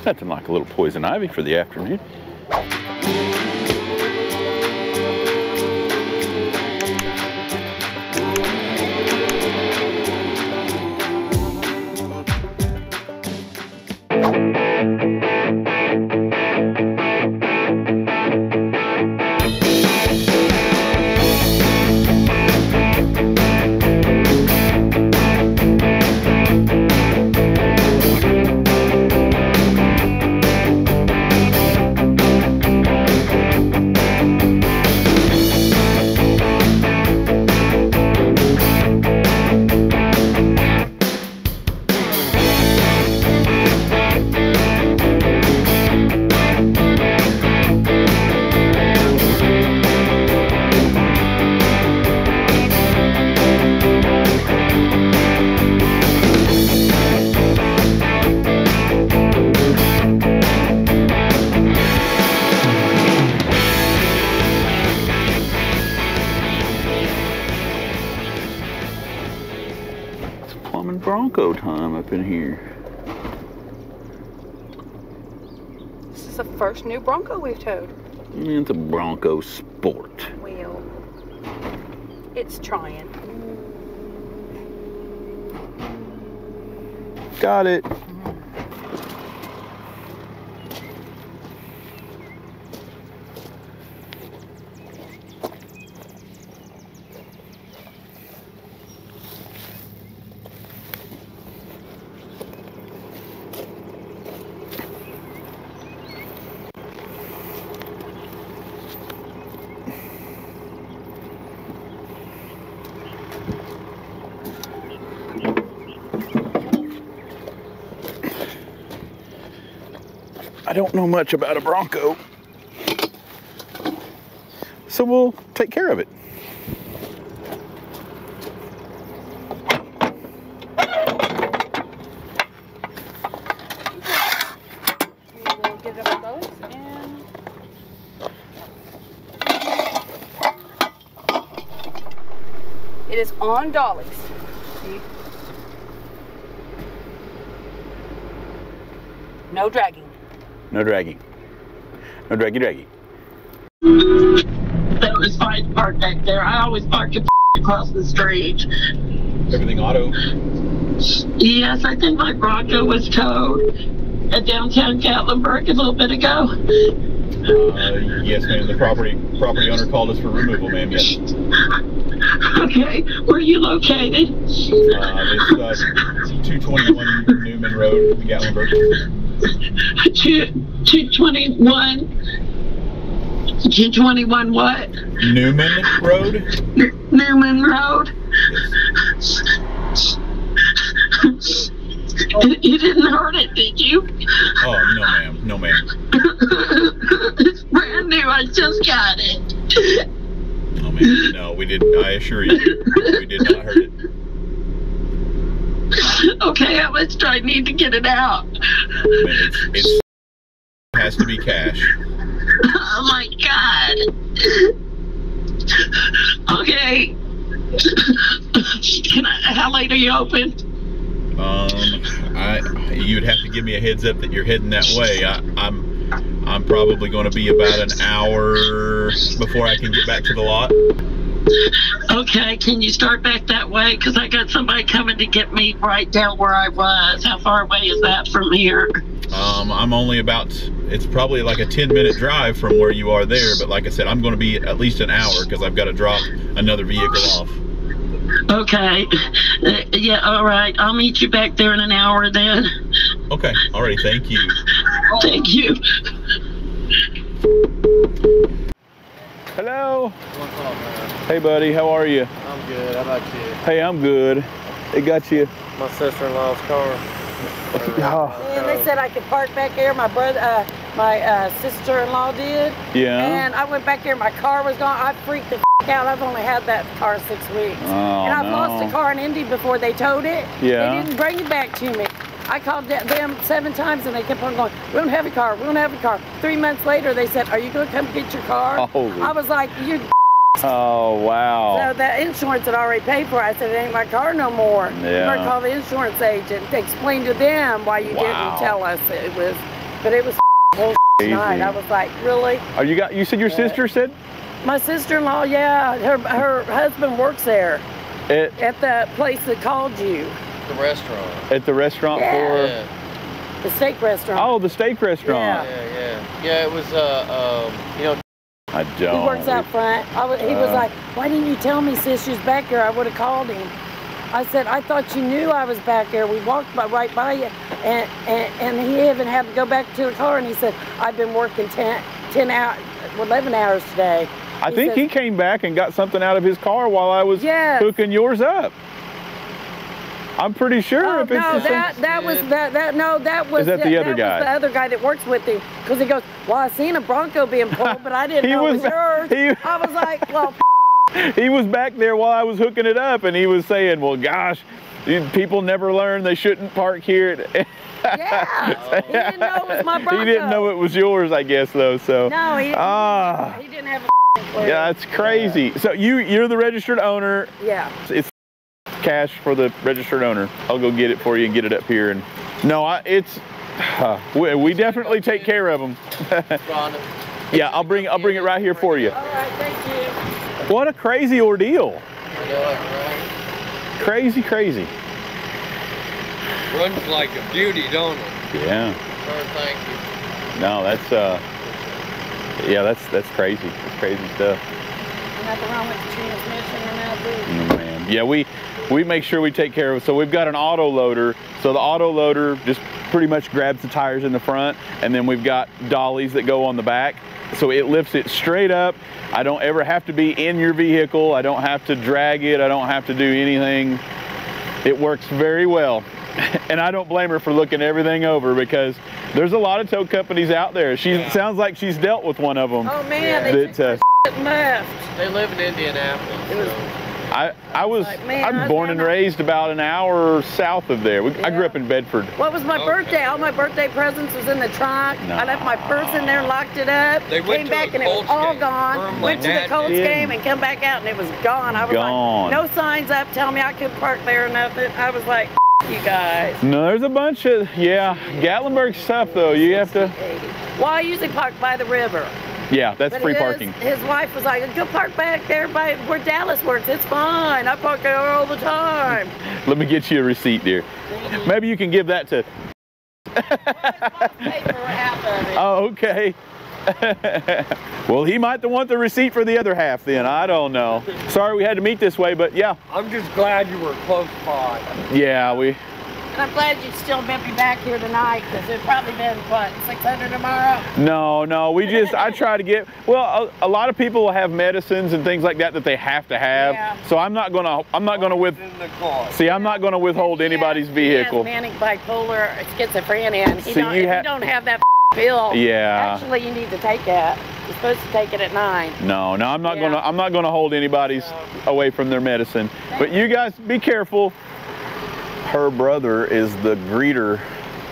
Nothing like a little poison ivy for the afternoon. Bronco time up in here. This is the first new Bronco we've towed. It's a Bronco Sport. Well, it's trying. Got it. I don't know much about a Bronco, so we'll take care of it. We will get it on those and it is on dollies. See? No dragging. No dragging. No draggy. That was fine parked back there. I always park it across the street. Everything auto? Yes, I think my Bronco was towed at downtown Gatlinburg a little bit ago. Yes, ma'am. The property owner called us for removal, ma'am. Yes. Okay, where are you located? It's 221 Newman Road, Gatlinburg. 221 what? Newman Road? Newman Road? You didn't hurt it, did you? Oh, no ma'am. No ma'am. It's brand new, I just got it. No ma'am. No, we didn't. I assure you, we did not hurt it. Okay, how much do I need to get it out? It has to be cash. Oh my God. Okay. How late are you open? You'd have to give me a heads up that you're heading that way. I'm probably going to be about an hour before I can get back to the lot. Okay, can you start back that way? Because I got somebody coming to get me right down where I was. How far away is that from here? I'm only about, it's probably like a 10-minute drive from where you are there, but like I said, I'm going to be at least an hour because I've got to drop another vehicle off. Okay. Yeah, all right. I'll meet you back there in an hour then. Okay, alrighty, thank you. Thank you. Hello. What's up, man? Hey, buddy, how are you? I'm good. How about you? Hey, I'm good. They got you. My sister-in-law's car. And they said I could park back here. My brother, my sister-in-law did. Yeah. And I went back here. My car was gone. I freaked the out. I've only had that car 6 weeks. Oh, and I've no. lost a car in Indy before they towed it. Yeah. They didn't bring it back to me. I called them 7 times and they kept on going, we don't have a car, we don't have a car. 3 months later they said, are you going to come get your car? Holy. I was like, you. Oh, wow. So the insurance had already paid for it. I said, it ain't my car no more. Yeah. I called the insurance agent to explain to them why you didn't tell us it was. But it was whole night. I was like, really? Are you said your sister said? My sister-in-law, yeah, her husband works there at the place that called you. The restaurant. At the restaurant for? Yeah. The steak restaurant. Oh, the steak restaurant. Yeah, it was, you know. I don't. He works out front. He was like, why didn't you tell me sis she was back here? I would have called him. I said, I thought you knew I was back there. We walked right by you. And he even had to go back to the car, and he said, I've been working 11 hours today. I think he came back and got something out of his car while I was hooking yours up. I'm pretty sure. Oh, if it's no, the same. that was the other guy? Was the other guy that works with him, because he goes, well, I seen a Bronco being pulled, but I didn't know it was yours. I was like, well. He was back there while I was hooking it up, and he was saying, well, gosh, people never learn they shouldn't park here. Yeah, he didn't know it was my Bronco. He didn't know it was yours, I guess, though. So no, he didn't have a clue. Yeah, that's crazy. Yeah. So you're the registered owner. Yeah. It's cash for the registered owner. I'll go get it for you and get it up here. And no, we definitely take care of them. Yeah, I'll bring it right here for you. All right, thank you. What a crazy ordeal. Right. Crazy. Runs like a beauty, don't it? Yeah. Sir, thank you. No, that's crazy. That's crazy stuff. Nothing wrong with the transmission or nothing. Oh, man. Yeah, we make sure we take care of it. So we've got an auto loader. So the auto loader just pretty much grabs the tires in the front, and then we've got dollies that go on the back. So it lifts it straight up. I don't ever have to be in your vehicle. I don't have to drag it. I don't have to do anything. It works very well. And I don't blame her for looking everything over, because there's a lot of tow companies out there. She sounds like she's dealt with one of them. Oh man, they left. They live in Indianapolis. I'm born and raised about an hour south of there. I grew up in Bedford. What was my birthday? All my birthday presents was in the trunk. I left my purse in there, locked it up, came back and it was all gone. Went to the Colts game and come back out and it was gone. I was like, no signs up telling me I couldn't park there or nothing. I was like, you guys. No, there's a bunch of, Gatlinburg stuff though. You have to. Well, I usually park by the river. Yeah, that's free parking. His wife was like, go park back there by where Dallas works. It's fine. I park there all the time. Let me get you a receipt, dear. Maybe you can give that to. Oh, okay. Well, he might want the receipt for the other half then. I don't know. Sorry we had to meet this way, but yeah. I'm just glad you were close by. Yeah, And I'm glad you'd still be back here tonight, because it'd probably been, what, 600 tomorrow? No, I try to get, well, a lot of people will have medicines and things like that they have to have. Yeah. So I'm not gonna withhold anybody's vehicle. He has manic bipolar schizophrenia, and if you don't have that pill, actually you need to take that. You're supposed to take it at 9. No, I'm not gonna hold anybody's away from their medicine. But you guys be careful. Her brother is the greeter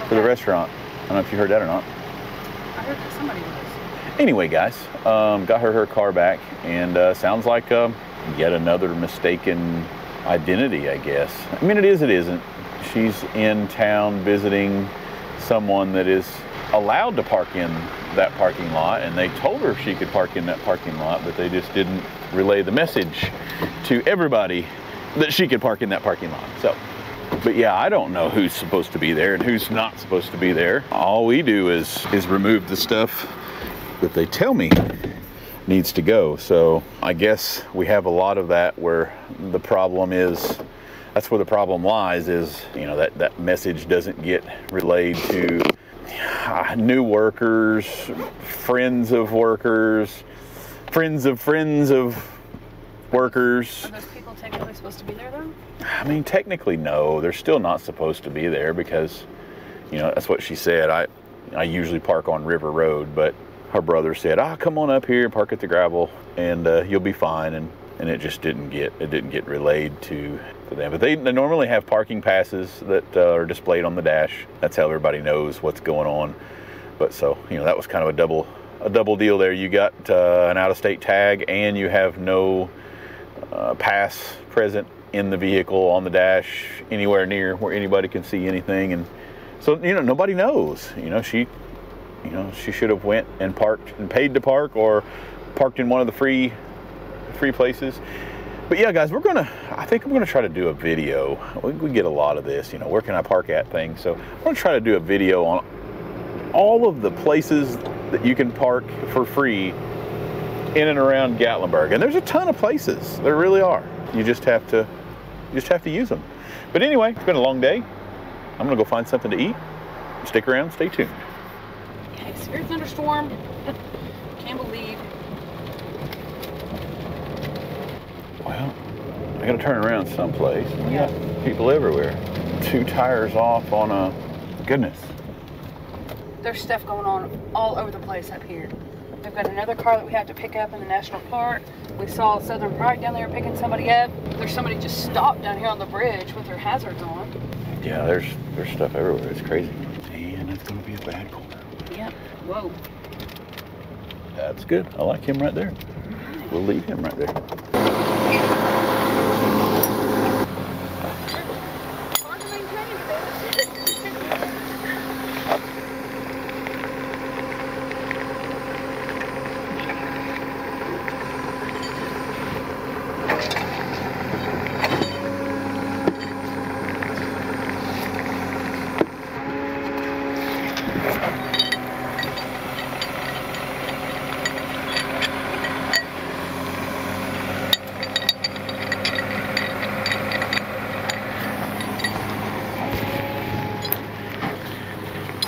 for the restaurant. I don't know if you heard that or not. I heard that somebody was. Anyway, guys, got her car back, and sounds like yet another mistaken identity, I guess. I mean, it isn't. She's in town visiting someone that is allowed to park in that parking lot, and they told her she could park in that parking lot, but they just didn't relay the message to everybody that she could park in that parking lot. So. But yeah, I don't know who's supposed to be there and who's not supposed to be there. All we do is remove the stuff that they tell me needs to go. So I guess we have a lot of that where the problem is, that's where the problem lies, is, that message doesn't get relayed to new workers, friends of workers, friends of friends of workers. Are those people technically supposed to be there though? I mean, technically no, they're still not supposed to be there, because, that's what she said. I usually park on River Road, but her brother said, come on up here, park at the gravel, and you'll be fine. And it just didn't get relayed to them. But they normally have parking passes that are displayed on the dash. That's how everybody knows what's going on. But so, that was kind of a double deal there. You got an out-of-state tag, and you have no pass present in the vehicle on the dash anywhere near where anybody can see anything. And so nobody knows. She You know, she should have went and parked and paid to park, or parked in one of the free places. But yeah, guys, I think I'm gonna try to do a video. We get a lot of this, you know, where can I park at things. So I'm gonna try to do a video on all of the places that you can park for free in and around Gatlinburg. And there's a ton of places, there really are. You just have to use them. But anyway, it's been a long day. I'm gonna go find something to eat. Stick around, stay tuned. Okay, severe thunderstorm. Can't believe. Well, I gotta turn around someplace. We got people everywhere. 2 tires off on a, goodness. There's stuff going on all over the place up here. We've got another car that we have to pick up in the national park. We saw Southern Pride down there picking somebody up. There's somebody just stopped down here on the bridge with their hazards on. Yeah, there's stuff everywhere. It's crazy. And it's gonna be a bad corner. Yep. Whoa. That's good. I like him right there. We'll leave him right there.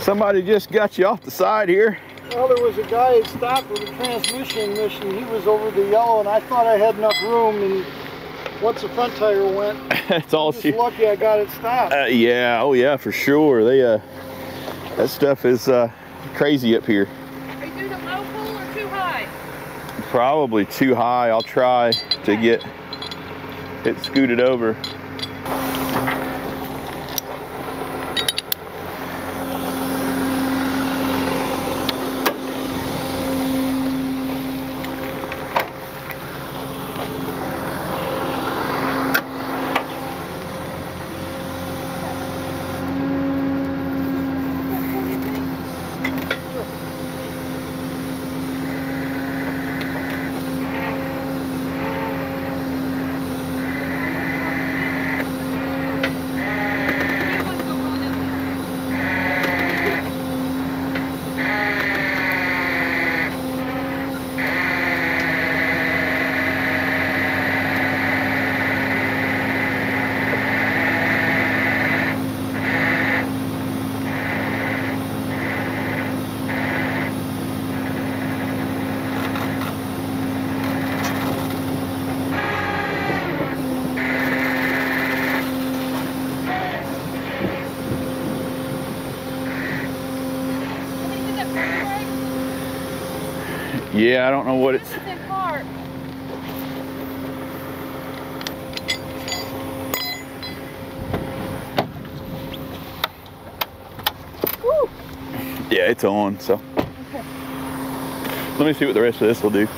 Somebody just got you off the side here. Well, there was a guy who stopped with a transmission mission. He was over the yellow, and I thought I had enough room. And once the front tire went, that's all I'm just lucky I got it stopped. Yeah, oh yeah, for sure. They that stuff is crazy up here. Are you doing it local or too high? Probably too high. I'll try to get it scooted over. Yeah, I don't know what it's. Woo. Yeah, it's on, so. Okay. Let me see what the rest of this will do.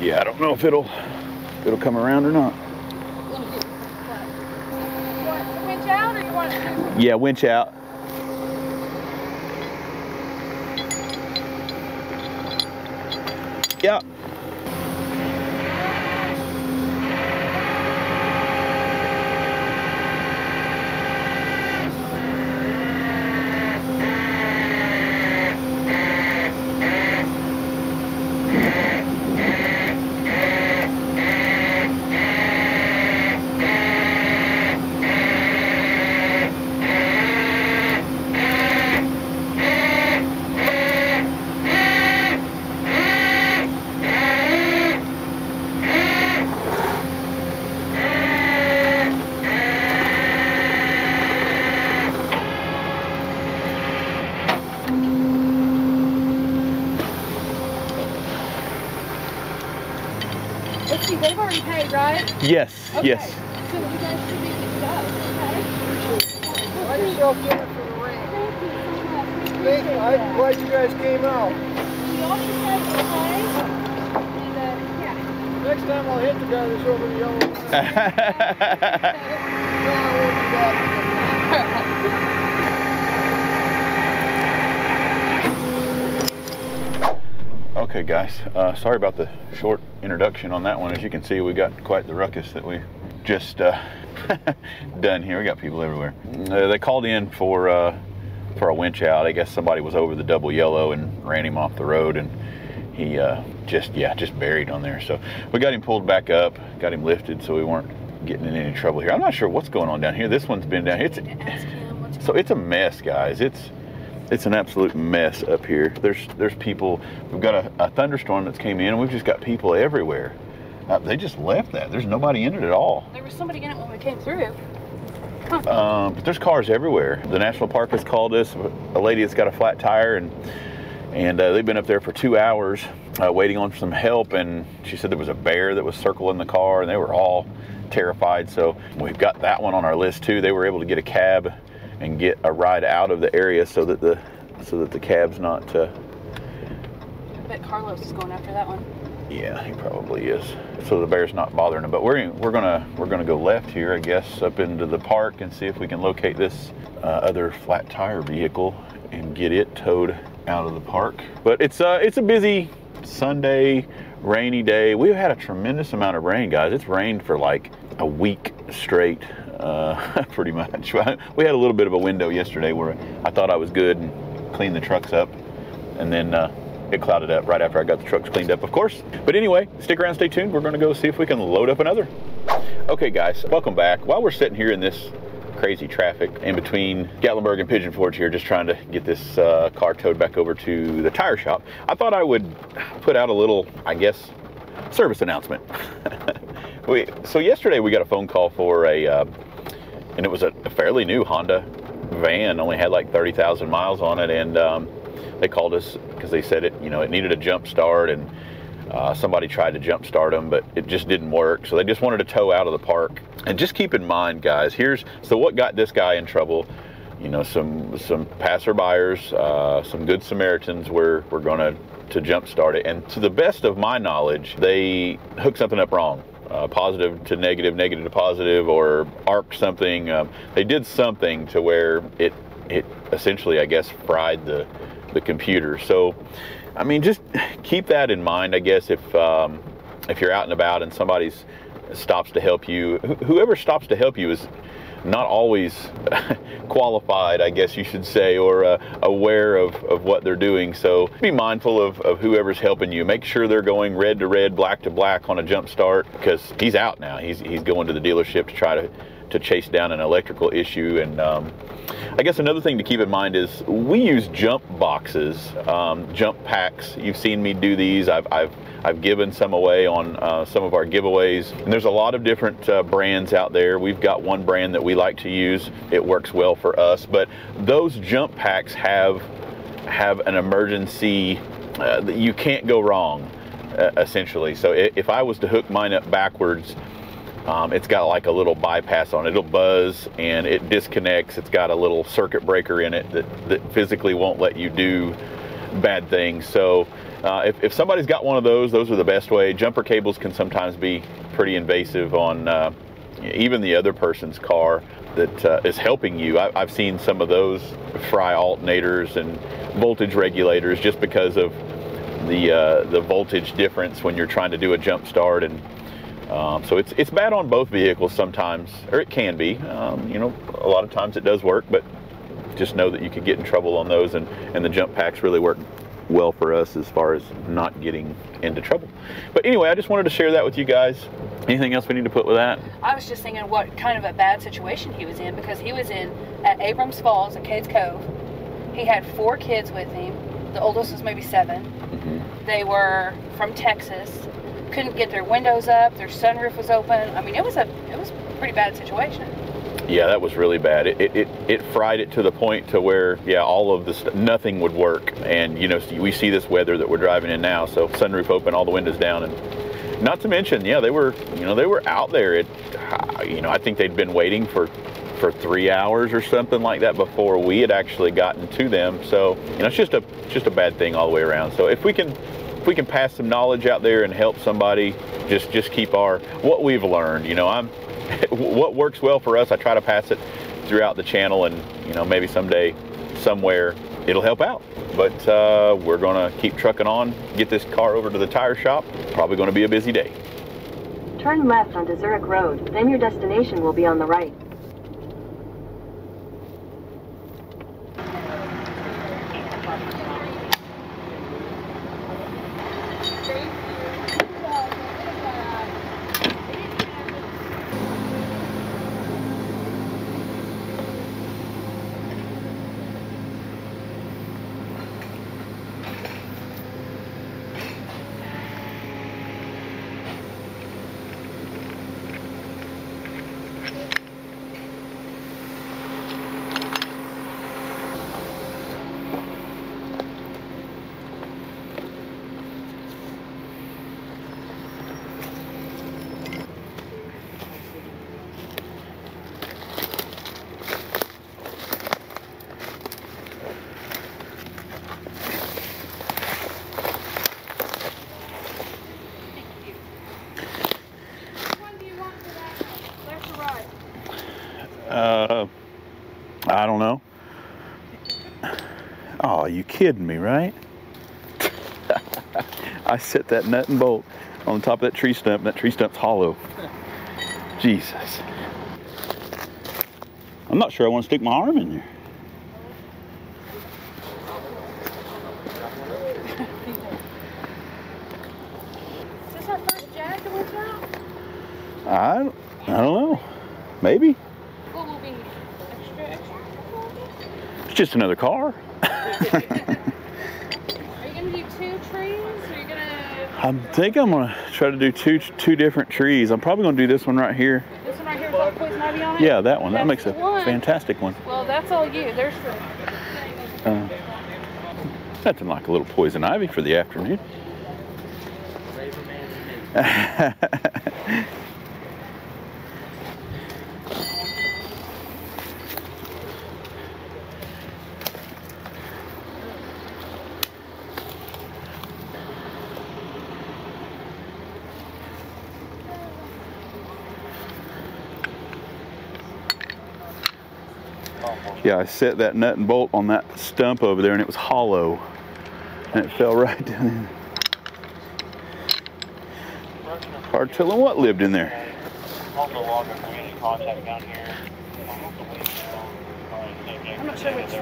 Yeah, I don't know if it'll come around or not. You want it to winch out or you want it to? Yeah, winch out. Yeah. Let's see, they've already paid, right? Yes, Okay. yes. So you guys should be good to go, okay? yourself dinner for the rain. Thank you. I'm glad you guys came out. Next time I'll hit the guy that's over the yellow line. No, I won't do that. Okay guys, sorry about the short introduction on that one. As you can see, we got quite the ruckus that we just done here. We got people everywhere. They called in for a winch out. I guess somebody was over the double yellow and ran him off the road, and he just buried on there. So we got him pulled back up, got him lifted so we weren't getting in any trouble here. I'm not sure what's going on down here. This one's been down here. So it's a mess, guys. It's an absolute mess up here. There's people. We've got a thunderstorm that's came in, and we've just got people everywhere. They just left that. There's nobody in it at all. There was somebody in it when we came through. Huh. But there's cars everywhere. The National Park has called us. A lady that's got a flat tire, and they've been up there for 2 hours waiting on some help. And she said there was a bear that was circling the car, and they were all terrified. So we've got that one on our list too. They were able to get a cab and get a ride out of the area so that the cab's not. I bet Carlos is going after that one. Yeah, he probably is. So the bear's not bothering him. But we're gonna go left here, I guess, up into the park and see if we can locate this other flat tire vehicle and get it towed out of the park. But it's a busy Sunday, rainy day. We've had a tremendous amount of rain, guys. It's rained for like a week straight. Pretty much. We had a little bit of a window yesterday where I thought I was good and cleaned the trucks up, and then it clouded up right after I got the trucks cleaned up, of course. But anyway, stick around, stay tuned. We're going to go see if we can load up another. Okay guys, welcome back. While we're sitting here in this crazy traffic in between Gatlinburg and Pigeon Forge here, just trying to get this car towed back over to the tire shop, I thought I would put out a little, I guess, service announcement. So yesterday we got a phone call for and it was a fairly new Honda van, only had like 30,000 miles on it, and they called us because they said it needed a jump start, and somebody tried to jump start them, but it just didn't work. So they just wanted to tow out of the park. And just keep in mind, guys, so what got this guy in trouble, some passerbyers, some good Samaritans were going to jump start it, and to the best of my knowledge, they hooked something up wrong. Positive to negative, negative to positive, or arced something. They did something to where it essentially, I guess, fried the computer. So, I mean, just keep that in mind, I guess, if you're out and about and somebody stops to help you. Whoever stops to help you is not always qualified, I guess you should say, or aware of what they're doing. So be mindful of whoever's helping you. Make sure they're going red to red, black to black on a jump start, because he's out now. He's going to the dealership to try to chase down an electrical issue. And I guess another thing to keep in mind is we use jump boxes, jump packs. You've seen me do these. I've given some away on some of our giveaways, and there's a lot of different brands out there. We've got one brand that we like to use. It works well for us, but those jump packs have an emergency. You can't go wrong, essentially. So if I was to hook mine up backwards, it's got like a little bypass on it. It'll buzz and it disconnects. It's got a little circuit breaker in it that physically won't let you do bad things. So if somebody's got one of those are the best way. Jumper cables can sometimes be pretty invasive on even the other person's car that is helping you. I've seen some of those fry alternators and voltage regulators just because of the voltage difference when you're trying to do a jump start. And so it's bad on both vehicles sometimes, or it can be. A lot of times it does work, but just know that you could get in trouble on those, and the jump packs really work well for us as far as not getting into trouble. But anyway, I just wanted to share that with you guys. Anything else we need to put with that? I was just thinking what kind of a bad situation he was in, because he was at Abrams Falls at Cades Cove. He had 4 kids with him. The oldest was maybe 7. Mm-hmm. They were from Texas. Couldn't get their windows up. Their sunroof was open. I mean, it was a pretty bad situation. Yeah, that was really bad. It fried it to the point to where, yeah, all of this, nothing would work. And, we see this weather that we're driving in now. So sunroof open, all the windows down. And not to mention, yeah, they were out there. I think they'd been waiting for for 3 hours or something like that before we had actually gotten to them. So, you know, it's just a bad thing all the way around. So if we can pass some knowledge out there and help somebody, just keep what we've learned. You know, what works well for us, I try to pass it throughout the channel, and you know, maybe someday, somewhere, it'll help out. But we're gonna keep trucking on, get this car over to the tire shop. Probably gonna be a busy day. Turn left onto Zurich Road, then your destination will be on the right. I don't know. Oh, you kidding me, right? I set that nut and bolt on the top of that tree stump, and that tree stump's hollow. Jesus. I'm not sure I want to stick my arm in there. Is this our first Jag that we've got? I don't know. Maybe. What will be extra? It's just another car. Are you gonna do 2 trees? Or are you gonna? I think I'm gonna try to do two different trees. I'm probably gonna do this one right here. This one right here with all the poison ivy on it? Yeah, that one. That makes a one. fantastic one. Well, that's all you. There's the. Nothing like a little poison ivy for the afternoon. Yeah, I set that nut and bolt on that stump over there, and it was hollow, and it fell right down in. Hard telling what lived in there. I'm not sure which.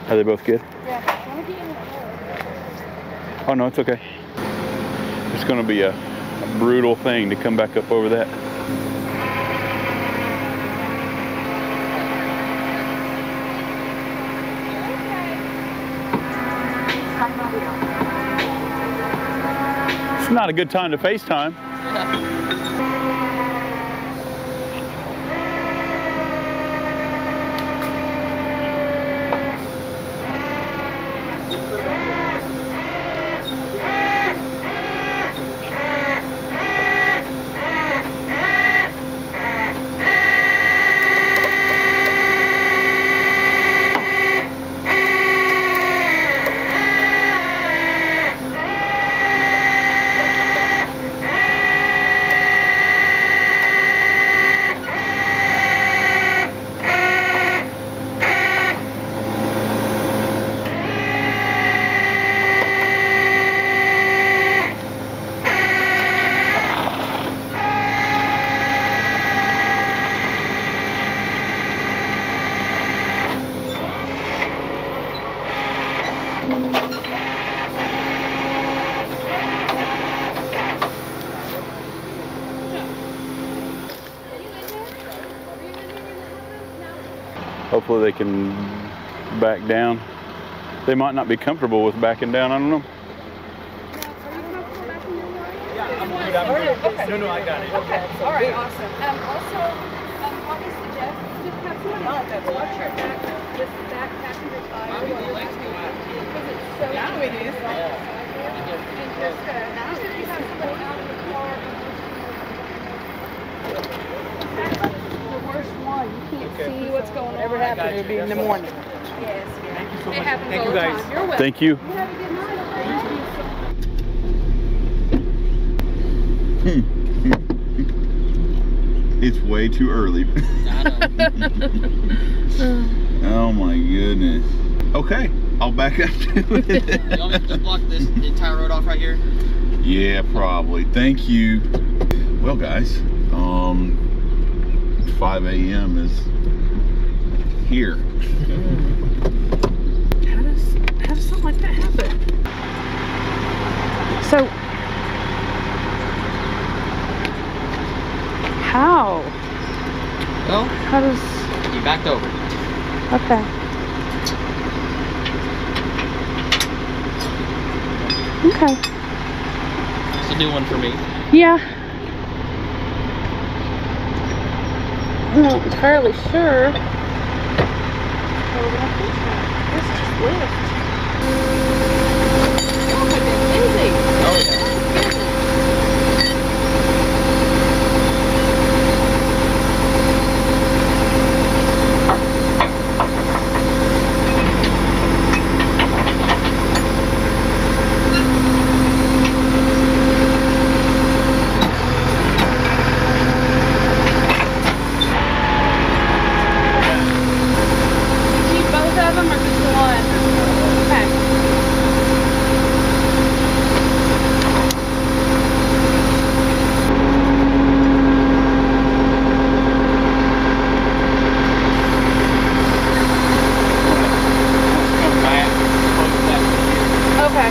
Are they both good? Yeah. Oh no, it's okay. It's gonna be a brutal thing to come back up over that. It's not a good time to FaceTime. hopefully they can back down. They might not be comfortable with backing down, I don't know. Okay. No, I got it. Okay. All right. Awesome. Also, what we suggest is just have somebody watch your back, this back passenger side. Because it's so now it is. And just if you have somebody out in the car. The worst one. You can't see what's going on. Whatever happened, it'll be in the morning. Yes. Thank you so much. It happens Thank all you the guys. time. You're welcome. Thank you. You have a good night. It's way too early. Oh my goodness. Okay, I'll back up to it. You want me to just block this entire road off right here? Yeah, probably. Thank you. Well, guys, 5 a.m. is here. How does something like that happen? So, how? Well, How does? you backed over. Okay. Okay. It's a new one for me. Yeah. I'm not entirely sure. This just lift. Oh, easy. Oh yeah. Keep both of them or just one? Okay. Okay.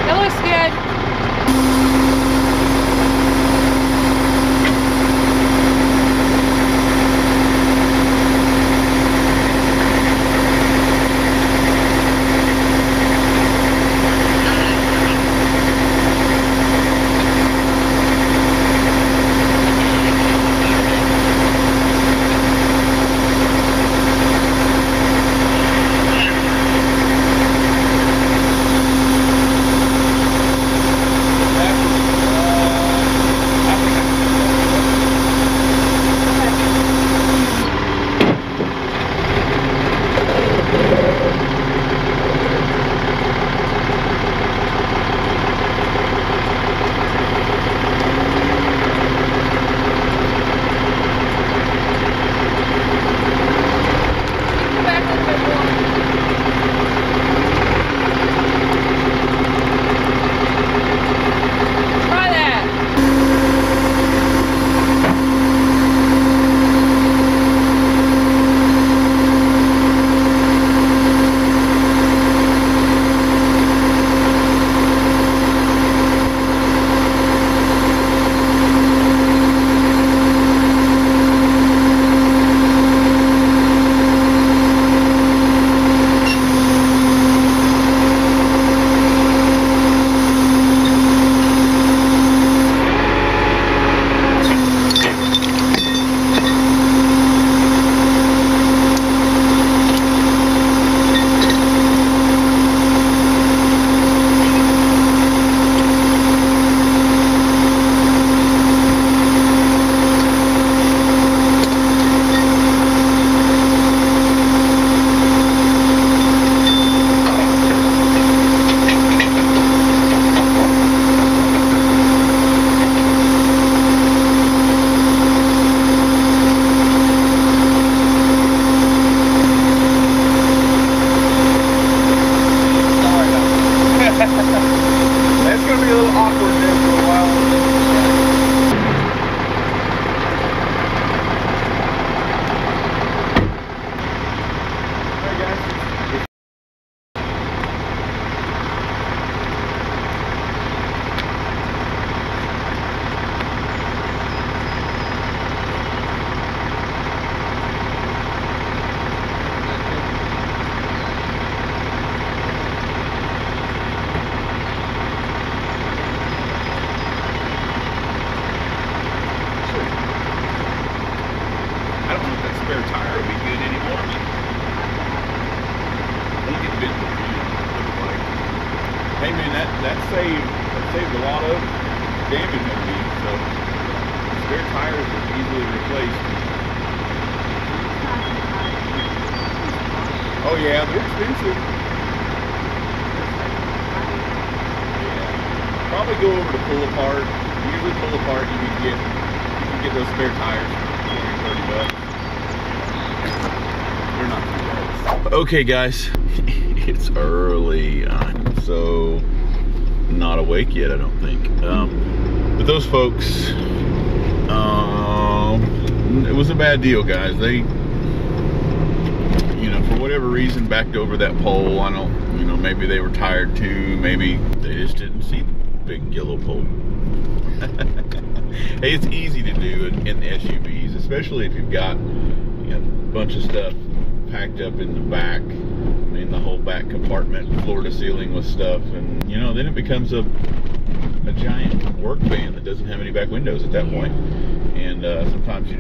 That looks good. mean, that saved a lot of damage on me. So spare tires are easily replaced. Oh yeah, they're expensive. Yeah. Probably go over to Pull Apart. Usually Pull Apart you can get those spare tires for 20 or 30 bucks. They're not too bad. Okay guys, it's early. I'm so not awake yet, I don't think. But those folks, it was a bad deal, guys. They, you know, for whatever reason, backed over that pole. I don't, you know, maybe they were tired too. Maybe they just didn't see the big yellow pole. Hey, it's easy to do in SUVs, especially if you've got, you know, a bunch of stuff packed up in the back. I mean, the whole back compartment, floor to ceiling with stuff, and you know, then it becomes a giant work van that doesn't have any back windows at that point. And sometimes you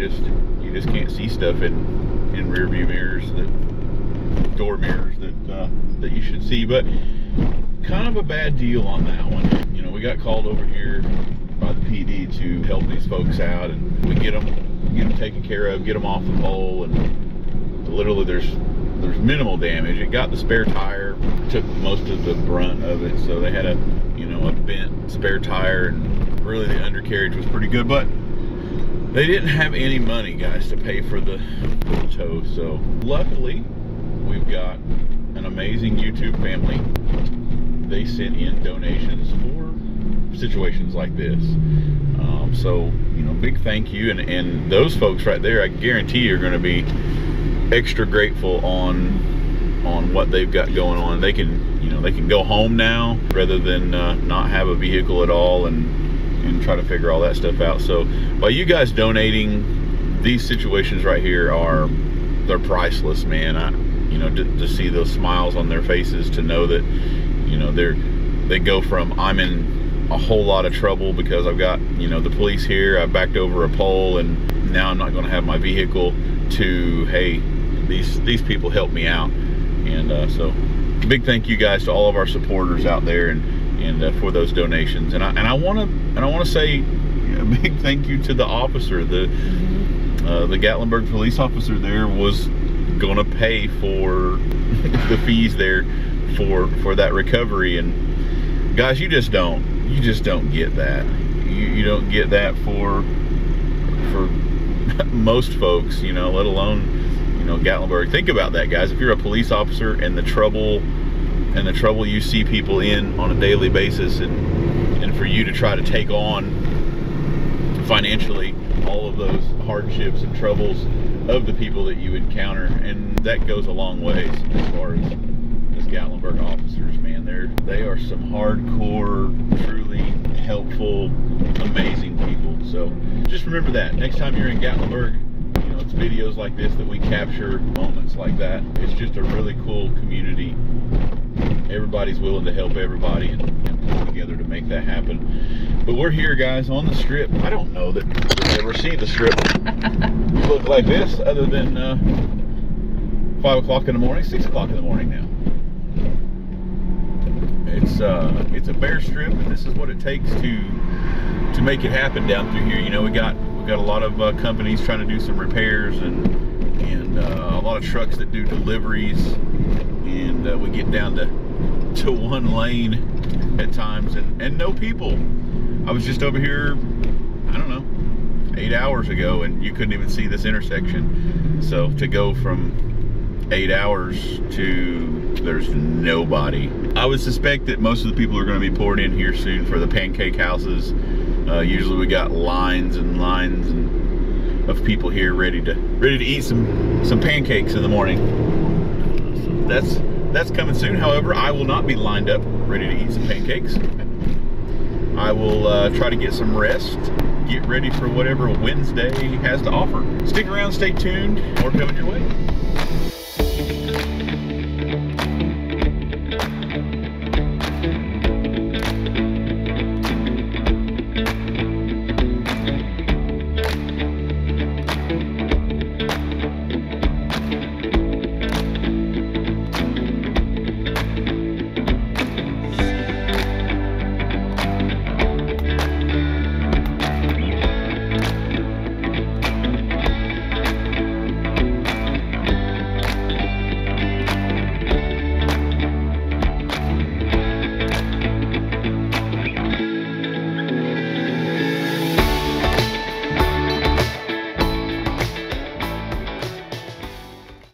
just can't see stuff in rear view mirrors, door mirrors that you should see. But kind of a bad deal on that one. You know, we got called over here by the PD to help these folks out, and we get them taken care of, get them off the pole, and literally there's minimal damage. It got the spare tire, took most of the brunt of it, so they had a bent spare tire, and really the undercarriage was pretty good, but they didn't have any money, guys, to pay for the tow. So luckily we've got an amazing YouTube family. They sent in donations for situations like this. So, you know, big thank you, and those folks right there, I guarantee you're going to be extra grateful on what they've got going on. They can, you know, they can go home now rather than not have a vehicle at all and try to figure all that stuff out. So by you guys donating, these situations right here they're priceless, man. You know, to see those smiles on their faces, to know that, you know, they go from I'm in a whole lot of trouble because I've got, you know, the police here, I backed over a pole and now I'm not going to have my vehicle, to, hey, these people helped me out. And so big thank you guys to all of our supporters out there, and for those donations. And I want to say a big thank you to the officer. The Gatlinburg police officer there was going to pay for the fees there for that recovery. And guys, you just don't get that. You don't get that for most folks, you know, let alone, you know, Gatlinburg. Think about that, guys. If you're a police officer and the trouble you see people in on a daily basis, and for you to try to take on financially all of those hardships and troubles of the people that you encounter, and that goes a long ways as far as Gatlinburg officers, man. They are some hardcore, truly helpful, amazing people. So just remember that next time you're in Gatlinburg, you know, it's videos like this that we capture moments like that. It's just a really cool community. Everybody's willing to help everybody and pull together to make that happen. But we're here, guys, on the strip. I don't know that we'll ever see the strip look like this other than 5 o'clock in the morning, 6 o'clock in the morning now. It's a bare strip, and this is what it takes to make it happen down through here. You know, we got a lot of companies trying to do some repairs, and a lot of trucks that do deliveries, and we get down to one lane at times, and no people. I was just over here, I don't know, 8 hours ago, and you couldn't even see this intersection. So to go from 8 hours to there's nobody. I would suspect that most of the people are going to be poured in here soon for the pancake houses. Usually we got lines and lines of people here ready to eat some pancakes in the morning. So that's coming soon. However, I will not be lined up ready to eat some pancakes. I will try to get some rest, get ready for whatever Wednesday has to offer. Stick around, stay tuned, more coming your way.